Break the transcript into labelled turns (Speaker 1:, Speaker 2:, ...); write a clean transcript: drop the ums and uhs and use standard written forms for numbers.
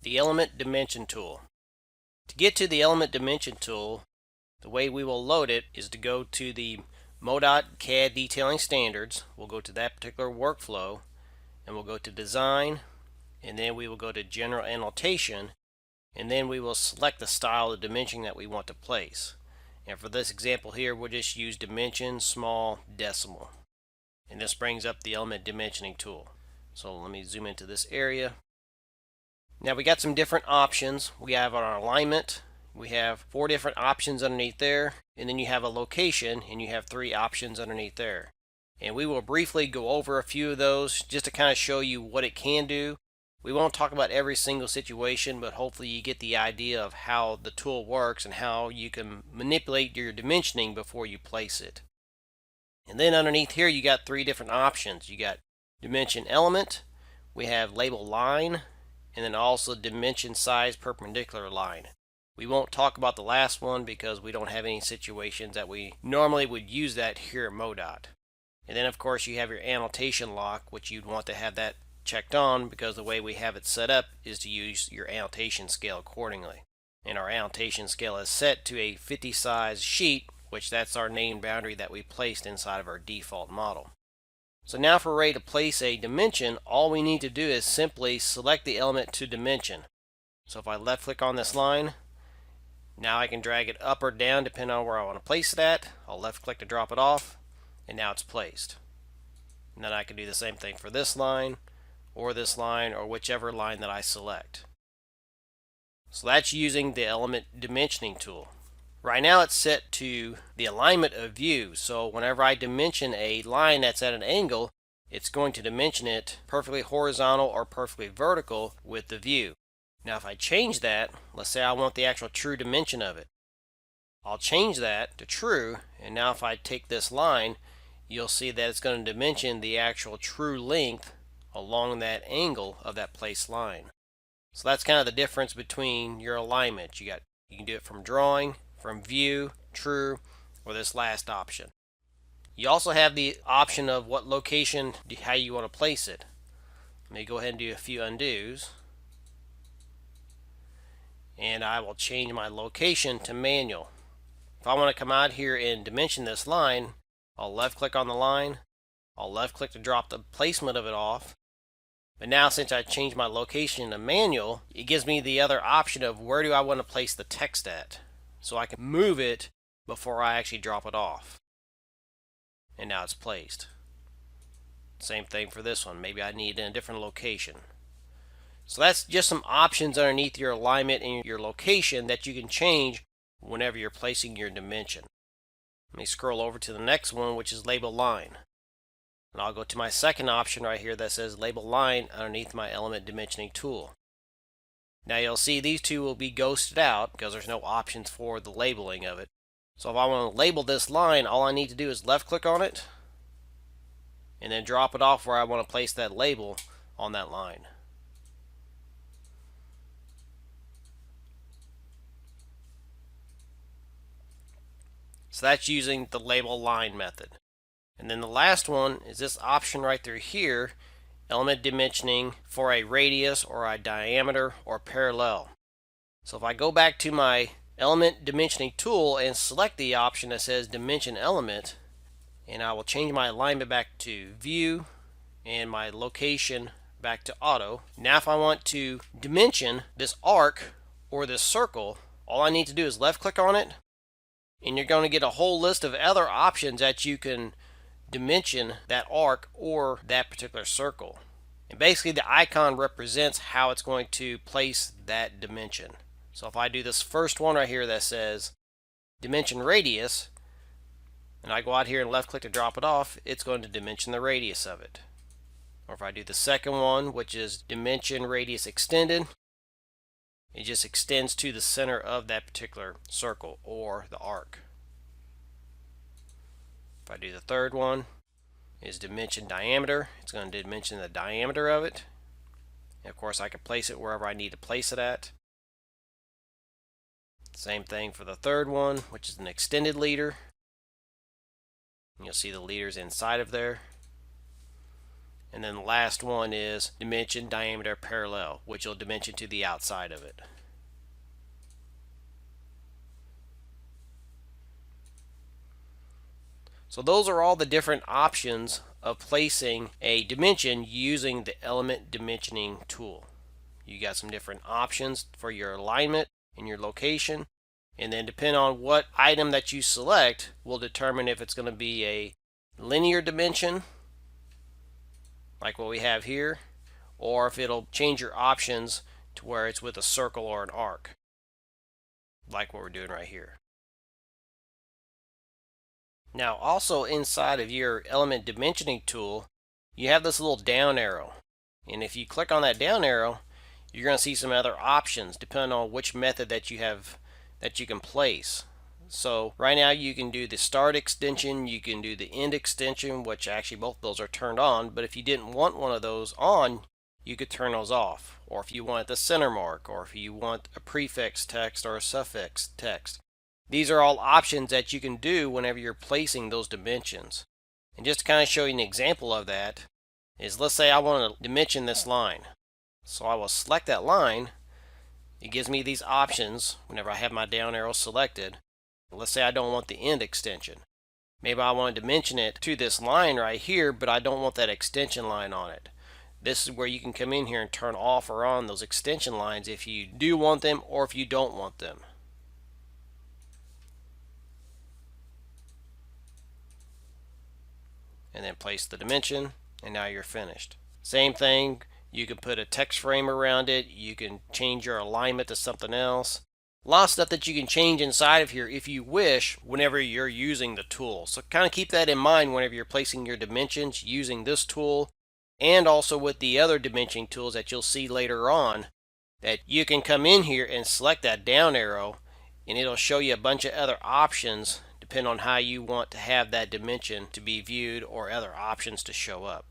Speaker 1: The element dimension tool. To get to the element dimension tool, the way we will load it is to go to the MoDOT CAD detailing standards. We'll go to that particular workflow and we'll go to design, and then we will go to general annotation, and then we will select the style of dimension that we want to place. And for this example here, we'll just use dimension small decimal, and this brings up the element dimensioning tool. So let me zoom into this area. Now we got some different options. We have our alignment. We have 4 different options underneath there, and then you have a location, and you have 3 options underneath there. And we will briefly go over a few of those just to kind of show you what it can do. We won't talk about every single situation, but hopefully you get the idea of how the tool works and how you can manipulate your dimensioning before you place it. And then underneath here you got 3 different options. You got dimension element, we have label line, and then also dimension size perpendicular line. We won't talk about the last one because we don't have any situations that we normally would use that here at MoDOT. And then of course you have your annotation lock, which you'd want to have that checked on because the way we have it set up is to use your annotation scale accordingly. And our annotation scale is set to a 50 size sheet, which that's our name boundary that we placed inside of our default model. So now if we're ready to place a dimension, all we need to do is simply select the element to dimension. So if I left click on this line, now I can drag it up or down depending on where I want to place it at. I'll left click to drop it off, and now it's placed. And then I can do the same thing for this line or whichever line that I select. So that's using the element dimensioning tool. Right now it's set to the alignment of view, so whenever I dimension a line that's at an angle, it's going to dimension it perfectly horizontal or perfectly vertical with the view. Now if I change that, let's say I want the actual true dimension of it. I'll change that to true, and now if I take this line, you'll see that it's going to dimension the actual true length along that angle of that placed line. So that's kind of the difference between your alignment. You can do it from drawing, from view, true, or this last option. You also have the option of what location, how you want to place it. Let me go ahead and do a few undos. And I will change my location to manual. If I want to come out here and dimension this line, I'll left click on the line, I'll left click to drop the placement of it off. But now since I changed my location to manual, it gives me the other option of where do I want to place the text at. So I can move it before I actually drop it off. And now it's placed. Same thing for this one. Maybe I need it in a different location. So that's just some options underneath your alignment and your location that you can change whenever you're placing your dimension. Let me scroll over to the next one, which is label line. And I'll go to my second option right here that says label line underneath my element dimensioning tool. Now you'll see these two will be ghosted out because there's no options for the labeling of it. So if I want to label this line, all I need to do is left click on it and then drop it off where I want to place that label on that line. So that's using the label line method. And then the last one is this option right through here, element dimensioning for a radius or a diameter or parallel. So if I go back to my element dimensioning tool and select the option that says dimension element, and I will change my alignment back to view and my location back to auto. Now if I want to dimension this arc or this circle, all I need to do is left click on it, and you're going to get a whole list of other options that you can dimension that arc or that particular circle. And basically the icon represents how it's going to place that dimension. So if I do this first one right here that says dimension radius, and I go out here and left click to drop it off, it's going to dimension the radius of it. Or if I do the second one, which is dimension radius extended, it just extends to the center of that particular circle or the arc. If I do the third one, is dimension diameter. It's going to dimension the diameter of it. And of course I can place it wherever I need to place it at. Same thing for the third one, which is an extended leader. You'll see the leaders inside of there. And then the last one is dimension, diameter, parallel, which will dimension to the outside of it. So those are all the different options of placing a dimension using the element dimensioning tool. You got some different options for your alignment and your location, and then depending on what item that you select will determine if it's going to be a linear dimension like what we have here, or if it'll change your options to where it's with a circle or an arc like what we're doing right here. Now also inside of your element dimensioning tool, you have this little down arrow, and if you click on that down arrow, you're going to see some other options depending on which method that you have that you can place. So right now you can do the start extension, you can do the end extension, which actually both of those are turned on, but if you didn't want one of those on, you could turn those off. Or if you want the center mark, or if you want a prefix text or a suffix text. These are all options that you can do whenever you're placing those dimensions. And just to kind of show you an example of that is, let's say I want to dimension this line. So I will select that line. It gives me these options whenever I have my down arrow selected. Let's say I don't want the end extension. Maybe I want to dimension it to this line right here, but I don't want that extension line on it. This is where you can come in here and turn off or on those extension lines if you do want them or if you don't want them. And then place the dimension, and now you're finished. Same thing, you can put a text frame around it, you can change your alignment to something else. A lot of stuff that you can change inside of here if you wish whenever you're using the tool. So kind of keep that in mind whenever you're placing your dimensions using this tool, and also with the other dimensioning tools that you'll see later on, that you can come in here and select that down arrow and it'll show you a bunch of other options depending on how you want to have that dimension to be viewed or other options to show up.